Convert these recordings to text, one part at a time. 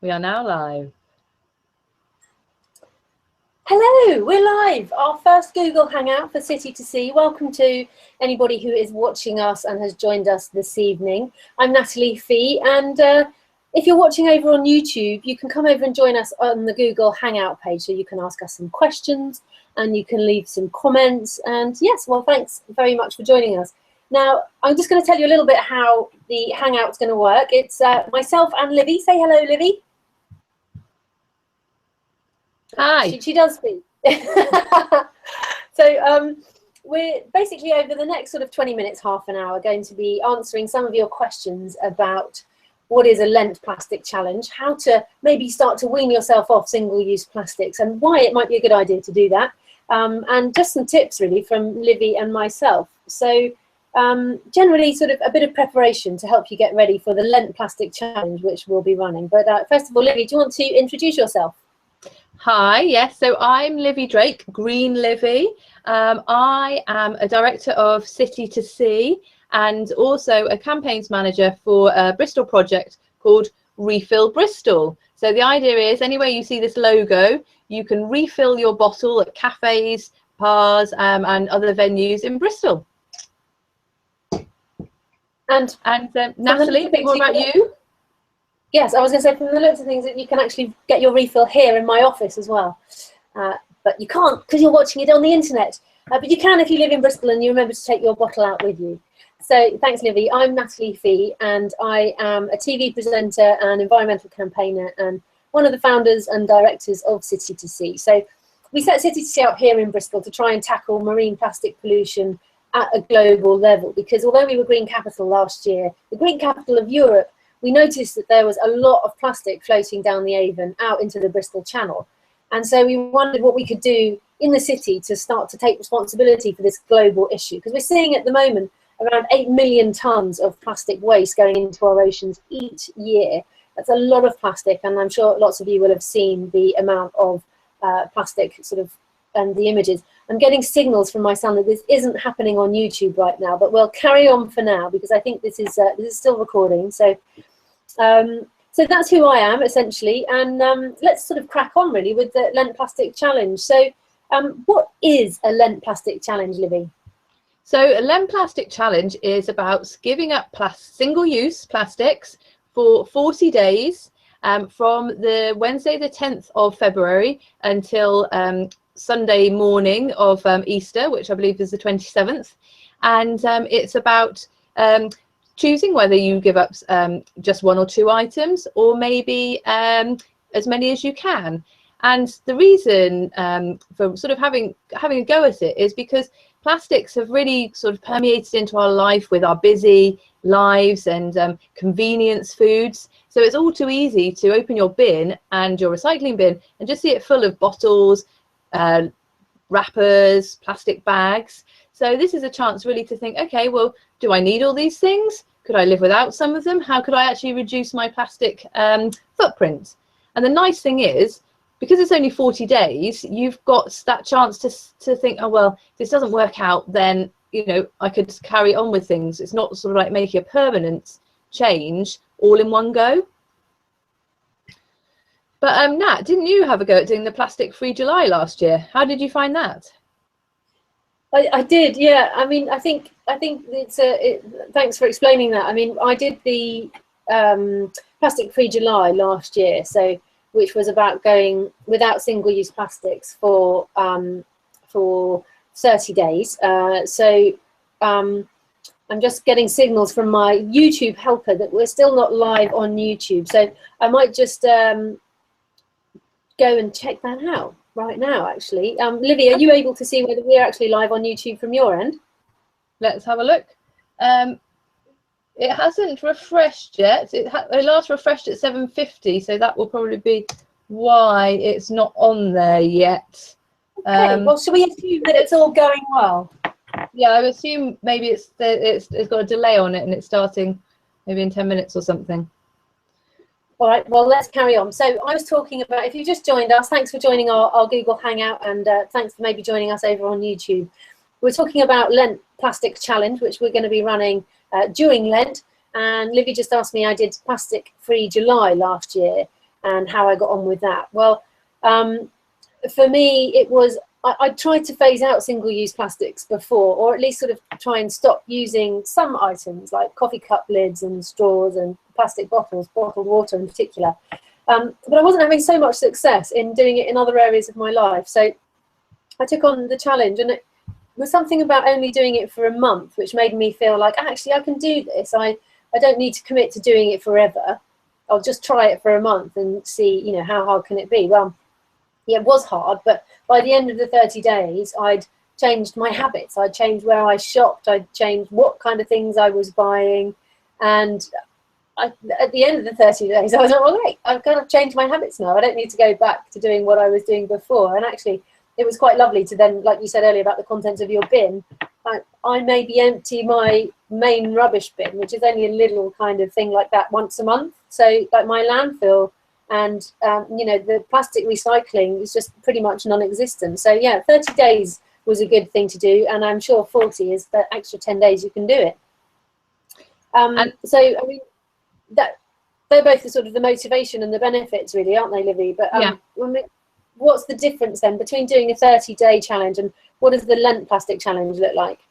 We are now live. Hello, we're live. Our first Google Hangout for City to See. Welcome to anybody who is watching us and has joined us this evening. I'm Natalie Fee, and if you're watching over on YouTube, you can come over and join us on the Google Hangout page, so you can ask us some questions and you can leave some comments. And yes, well, thanks very much for joining us. Now, I'm just going to tell you a little bit how the Hangout's going to work. It's myself and Livvy. Say hello, Livvy. Hi. She does speak. So we're basically over the next sort of 20 minutes, half an hour, going to be answering some of your questions about what is a Lent plastic challenge, how to maybe start to wean yourself off single-use plastics and why it might be a good idea to do that, and just some tips really from Livvy and myself. So generally sort of a bit of preparation to help you get ready for the Lent plastic challenge, which we'll be running. But first of all, Livvy, do you want to introduce yourself? Hi, yes, so I'm Livvy Drake, Green Livvy. I am a director of City to See and also a campaigns manager for a Bristol project called Refill Bristol. So the idea is anywhere you see this logo, you can refill your bottle at cafes, bars and other venues in Bristol. And Natalie, what about you? Yes, I was going to say, from the looks of things, that you can actually get your refill here in my office as well. But you can't because you're watching it on the internet. But you can if you live in Bristol and you remember to take your bottle out with you. So thanks, Livvy. I'm Natalie Fee, and I am a TV presenter and environmental campaigner and one of the founders and directors of City to See. So we set City to See up here in Bristol to try and tackle marine plastic pollution at a global level, because although we were Green Capital last year, the Green Capital of Europe, we noticed that there was a lot of plastic floating down the Avon out into the Bristol Channel. And so we wondered what we could do in the city to start to take responsibility for this global issue. Because we're seeing at the moment around 8 million tonnes of plastic waste going into our oceans each year. That's a lot of plastic, and I'm sure lots of you will have seen the amount of plastic sort of and the images. I'm getting signals from my son that this isn't happening on YouTube right now, but we'll carry on for now because I think this is still recording. So so that's who I am essentially, and let's sort of crack on really with the Lent Plastic Challenge. So what is a Lent Plastic Challenge, Livvy? So a Lent Plastic Challenge is about giving up single-use plastics for 40 days from the Wednesday the 10th of February until Sunday morning of Easter, which I believe is the 27th. And it's about choosing whether you give up just one or two items, or maybe as many as you can. And the reason for sort of having a go at it is because plastics have really sort of permeated into our life with our busy lives and convenience foods. So it's all too easy to open your bin and your recycling bin and just see it full of bottles, wrappers, plastic bags. So this is a chance really to think, okay, well, do I need all these things? Could I live without some of them? How could I actually reduce my plastic footprint? And the nice thing is, because it's only 40 days, you've got that chance to think, oh, well, if this doesn't work out, then, you know, I could carry on with things. It's not sort of like making a permanent change all in one go. But Nat, didn't you have a go at doing the plastic-free July last year? How did you find that? I did, yeah. I mean, I think it's thanks for explaining that. I mean, I did the plastic-free July last year, so which was about going without single-use plastics for 30 days. I'm just getting signals from my YouTube helper that we're still not live on YouTube, so I might just go and check that out right now, actually. Livvy, are you able to see whether we're actually live on YouTube from your end? Let's have a look. It hasn't refreshed yet. It last refreshed at 7:50, so that will probably be why it's not on there yet. Okay, well, shall we assume that it's all going well? Yeah, I would assume maybe it's got a delay on it and it's starting maybe in 10 minutes or something. All right, well, let's carry on. So I was talking about, if you just joined us, thanks for joining our Google Hangout, and thanks for maybe joining us over on YouTube. We're talking about Lent Plastic Challenge, which we're going to be running during Lent. And Livvy just asked me, I did plastic-free July last year. and how I got on with that. Well, for me, it was, I tried to phase out single-use plastics before, or at least sort of try and stop using some items like coffee cup lids and straws and plastic bottles, bottled water in particular. But I wasn't having so much success in doing it in other areas of my life. So I took on the challenge, and it was something about only doing it for a month, which made me feel like, actually, I can do this. I don't need to commit to doing it forever. I'll just try it for a month and see, you know, how hard can it be? Well, yeah, it was hard, but by the end of the 30 days, I'd changed my habits. I'd changed where I shopped. I'd changed what kind of things I was buying. And at the end of the 30 days, I was like, well, great, I've kind of changed my habits now. I don't need to go back to doing what I was doing before. And actually, it was quite lovely to then, like you said earlier about the contents of your bin, I maybe empty my main rubbish bin, which is only a little kind of thing like that once a month. So like my landfill and, you know, the plastic recycling is just pretty much non-existent. So yeah, 30 days was a good thing to do. And I'm sure 40 is the extra 10 days you can do it. So, I mean, that they're both the sort of the motivation and the benefits really, aren't they, Livvy? But yeah. What's the difference then between doing a 30-day challenge and what does the Lent Plastic challenge look like?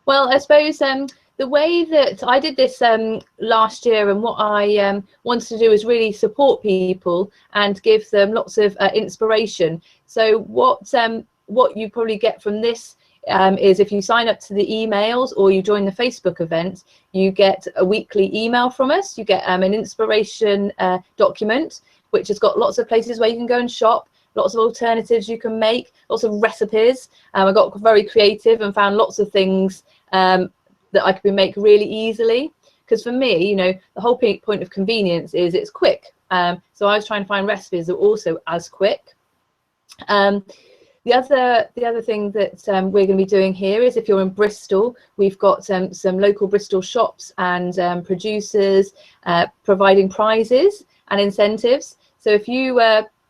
Well, I suppose the way that I did this last year, and what I wanted to do is really support people and give them lots of inspiration. So what you probably get from this is if you sign up to the emails or you join the Facebook event, you get a weekly email from us. You get an inspiration document, which has got lots of places where you can go and shop, lots of alternatives you can make, lots of recipes. I got very creative and found lots of things that I could make really easily. Because for me, you know, the whole point of convenience is it's quick. So I was trying to find recipes that are also as quick. The other thing that we're going to be doing here is if you're in Bristol, we've got some local Bristol shops and producers providing prizes and incentives. So if you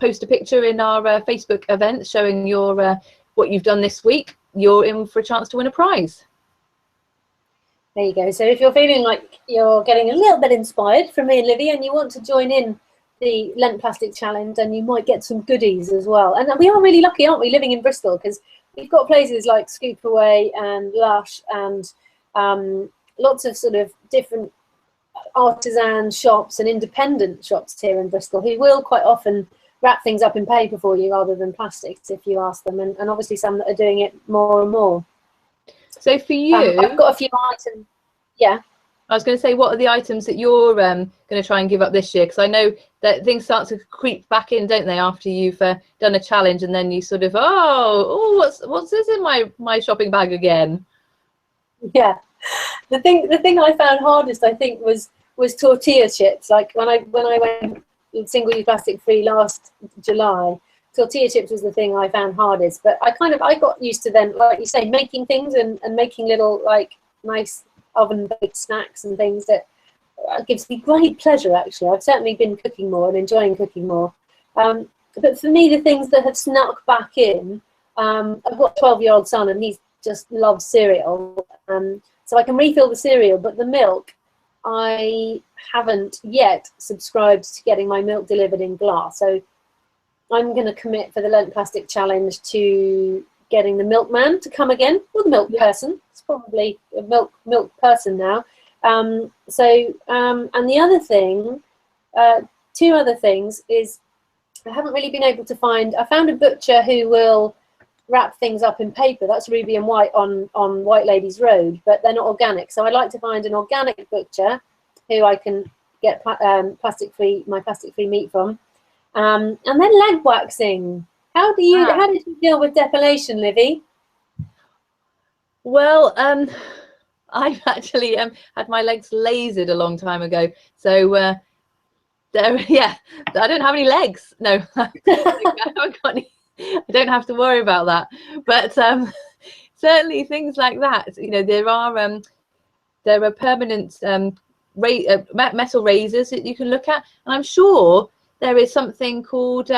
post a picture in our Facebook event showing your what you've done this week, you're in for a chance to win a prize. There you go. So if you're feeling like you're getting a little bit inspired from me and Livvy and you want to join in the Lent Plastic Challenge, and you might get some goodies as well. And we are really lucky, aren't we, living in Bristol, because we've got places like Scoop Away and Lush and lots of sort of different artisan shops and independent shops here in Bristol who will quite often wrap things up in paper for you rather than plastics if you ask them, and obviously some that are doing it more and more. So for you, I've got a few items. Yeah. I was going to say, what are the items that you're going to try and give up this year? Because I know that things start to creep back in, don't they, after you've done a challenge, and then you sort of, oh, what's this in my shopping bag again? Yeah, the thing I found hardest, I think, was tortilla chips. Like when I went single-use plastic free last July, tortilla chips was the thing I found hardest. But I got used to then, like you say, making things and making little like nice oven-baked snacks and things that gives me great pleasure, actually. I've certainly been cooking more and enjoying cooking more. But for me, the things that have snuck back in, I've got a 12-year-old son and he just loves cereal. So I can refill the cereal, but the milk, I haven't yet subscribed to getting my milk delivered in glass. So I'm going to commit for the Lent Plastic Challenge to getting the milkman to come again, or the milk person. It's probably a milk person now. And the other thing, two other things is I haven't really been able to find. I found a butcher who will wrap things up in paper. That's Ruby and White on White Ladies Road, but they're not organic. So I'd like to find an organic butcher who I can get my plastic-free meat from. And then leg waxing. How did you deal with depilation, Livvy? Well, I've actually had my legs lasered a long time ago, so I don't have any legs. No, I haven't got any. I don't have to worry about that. But certainly things like that. You know, there are permanent metal razors that you can look at, and I'm sure there is something called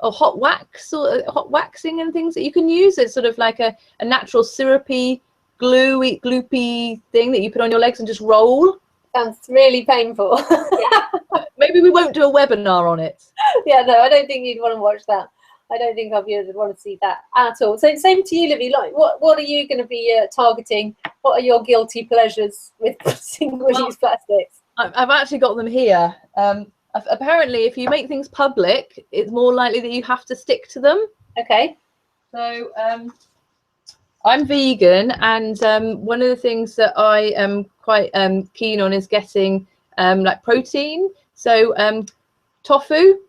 or hot wax or hot waxing and things that you can use. It's sort of like a natural syrupy gloopy thing that you put on your legs and just roll. Sounds really painful. Yeah. maybe we won't do a webinar on it. Yeah, no, I don't think you'd want to watch that. I don't think our viewers would want to see that at all. So same to you, Livvy. Like, what are you going to be targeting? What are your guilty pleasures with single-use plastics? I've actually got them here. Apparently, if you make things public, it's more likely that you have to stick to them. Okay. So I'm vegan, and one of the things that I am quite keen on is getting like protein. So tofu,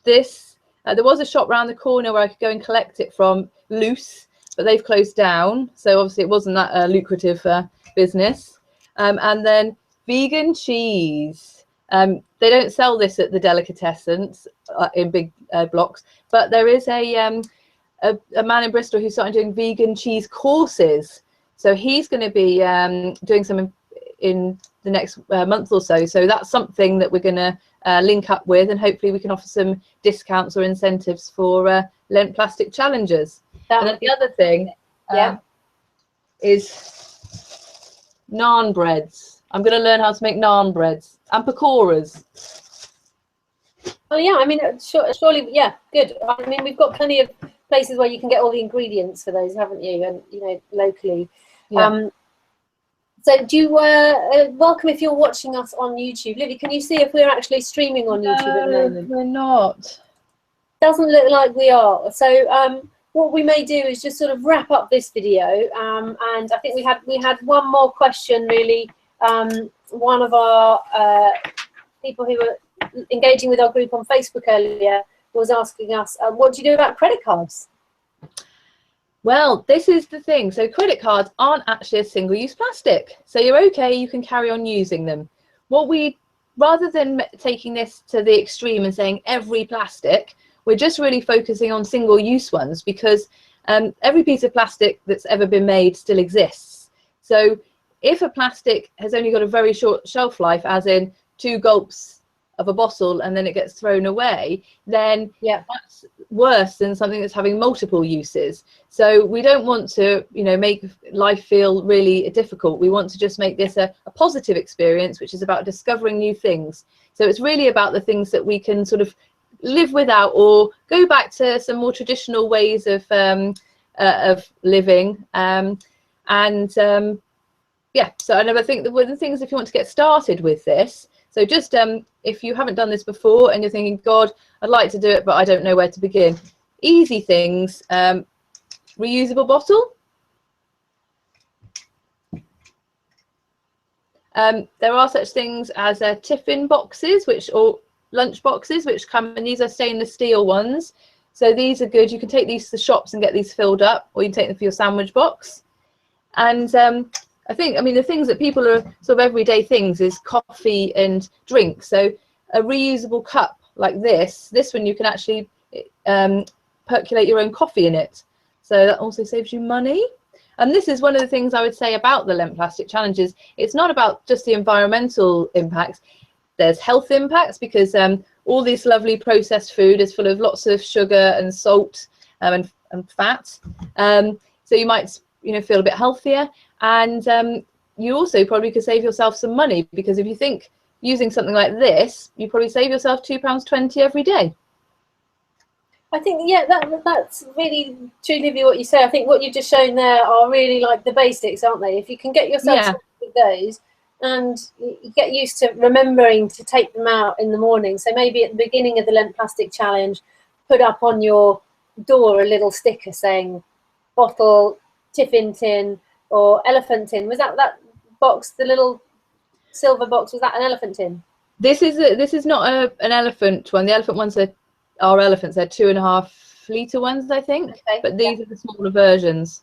this. There was a shop around the corner where I could go and collect it from loose, but they've closed down. So obviously it wasn't that lucrative business. And then vegan cheese. They don't sell this at the delicatessens in big blocks, but there is a man in Bristol who's starting doing vegan cheese courses. So he's going to be doing some in the next month or so. So that's something that we're going to link up with, and hopefully we can offer some discounts or incentives for Lent Plastic challenges. And then the other thing is naan breads. I'm going to learn how to make naan breads and pakoras. Oh yeah, I mean, surely, yeah, good. I mean, we've got plenty of places where you can get all the ingredients for those, haven't you? And you know, locally. Yeah. So do you welcome if you're watching us on YouTube. Livvy, can you see if we're actually streaming on YouTube at the moment? We're not. Doesn't look like we are. So what we may do is just sort of wrap up this video. And I think we had one more question really. One of our people who were engaging with our group on Facebook earlier was asking us, what do you do about credit cards? Well, this is the thing. So credit cards aren't actually a single-use plastic. So you're okay, you can carry on using them. Rather than taking this to the extreme and saying every plastic, we're just really focusing on single-use ones, because every piece of plastic that's ever been made still exists. So if a plastic has only got a very short shelf life, as in 2 gulps of a bottle and then it gets thrown away, then that's worse than something that's having multiple uses. So we don't want to, you know, make life feel really difficult. We want to just make this a positive experience, which is about discovering new things. So it's really about the things that we can sort of live without, or go back to some more traditional ways of living. Yeah, so I think that one of the things, if you want to get started with this, so just if you haven't done this before and you're thinking, God, I'd like to do it, but I don't know where to begin. Easy things, reusable bottle. There are such things as tiffin boxes, or lunch boxes, which come, and these are stainless steel ones. So these are good. You can take these to the shops and get these filled up, or you can take them for your sandwich box. And I mean, the things that people are sort of everyday things is coffee and drink. So a reusable cup like this one, you can actually percolate your own coffee in it. So that also saves you money. And this is one of the things I would say about the Lent Plastic challenges. It's not about just the environmental impacts. There's health impacts, because all this lovely processed food is full of lots of sugar and salt and fat. So you might, you know, feel a bit healthier. And you also probably could save yourself some money, because if you think using something like this, you probably save yourself £2.20 every day. I think, yeah, that's really true, Livvy, what you say. I think what you've just shown there are really like the basics, aren't they? If you can get yourself with those, and you get used to remembering to take them out in the morning. So maybe at the beginning of the Lent Plastic Challenge, put up on your door a little sticker saying bottle, tiffin tin, or elephant tin. Was that box, the little silver box, was that an elephant tin? This is not an elephant one. The elephant ones are elephants. They're 2.5 litre ones, I think. Okay, but these are the smaller versions.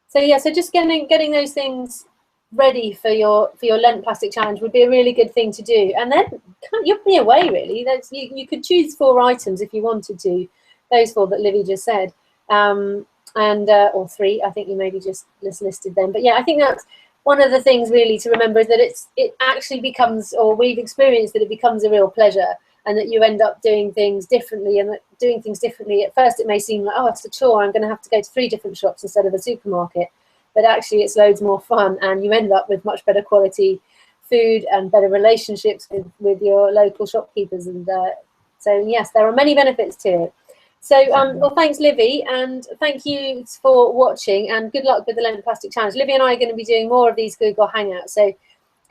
So yeah, so just getting those things ready for your Lent Plastic Challenge would be a really good thing to do. And then you'll be away really. You could choose 4 items if you wanted to, those 4 that Livvy just said. Or 3, I think you maybe just listed them. But yeah, I think that's one of the things really to remember, is that it actually becomes, or we've experienced that it becomes a real pleasure, and that you end up doing things differently. And that doing things differently, at first it may seem like, oh, it's a chore, I'm going to have to go to 3 different shops instead of a supermarket. But actually it's loads more fun, and you end up with much better quality food and better relationships with your local shopkeepers. And so yes, there are many benefits to it. So well, thanks Livvy, and thank you for watching, and good luck with the Lent Plastic Challenge. Livvy and I are going to be doing more of these Google Hangouts, so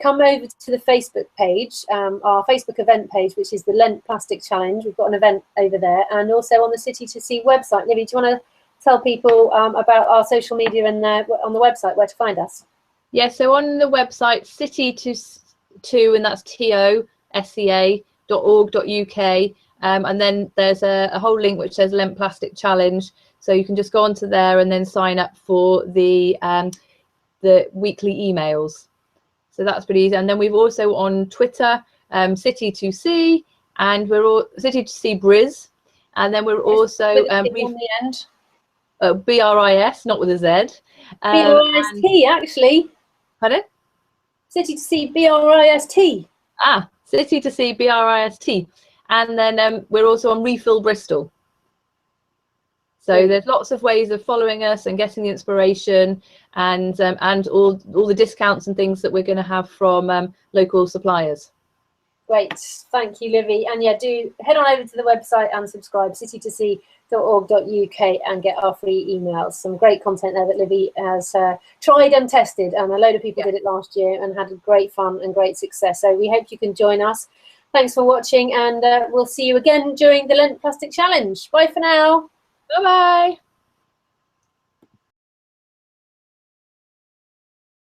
come over to the Facebook page, our Facebook event page, which is the Lent Plastic Challenge. We've got an event over there, and also on the City to See website. Livvy, do you want to tell people about our social media and on the website where to find us? Yeah, so on the website, city to and that's TOSCA.org.uk. And then there's a whole link which says Lent Plastic Challenge. So you can just go onto there and then sign up for the weekly emails. So that's pretty easy. And then we've also on Twitter, City to See, and we're all City to See Briz. And then we're also on the end. BRIS, not with a Z. BRIST, actually. Pardon? City to See BRIST. Ah, City to See BRIST. And then we're also on Refill Bristol. So there's lots of ways of following us and getting the inspiration, and all the discounts and things that we're going to have from local suppliers. Great, thank you, Livvy. And yeah, do head on over to the website and subscribe, citytosee.org.uk, and get our free emails. Some great content there that Livvy has tried and tested, and a load of people did it last year and had great fun and great success. So we hope you can join us. Thanks for watching, and we'll see you again during the Lent Plastic Challenge. Bye for now. Bye-bye.